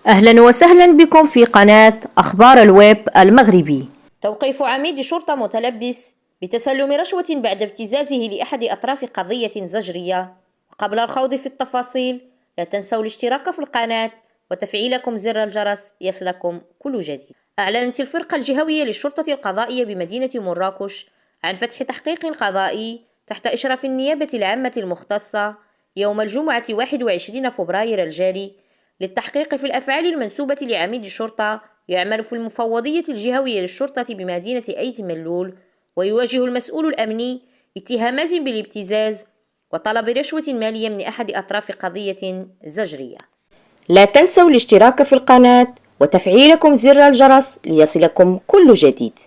أهلا وسهلا بكم في قناة أخبار الويب المغربي. توقيف عميد شرطة متلبس بتسلم رشوة بعد ابتزازه لأحد أطراف قضية زجرية. وقبل الخوض في التفاصيل لا تنسوا الاشتراك في القناة وتفعيلكم زر الجرس يصلكم كل جديد. أعلنت الفرقة الجهوية للشرطة القضائية بمدينة مراكش عن فتح تحقيق قضائي تحت إشراف النيابة العامة المختصة يوم الجمعة 21 فبراير الجاري للتحقيق في الأفعال المنسوبة لعميد الشرطة يعمل في المفوضية الجهوية للشرطة بمدينة أيت ملول، ويواجه المسؤول الأمني اتهامات بالابتزاز وطلب رشوة مالية من أحد أطراف قضية زجرية. لا تنسوا الاشتراك في القناة وتفعيلكم زر الجرس ليصلكم كل جديد.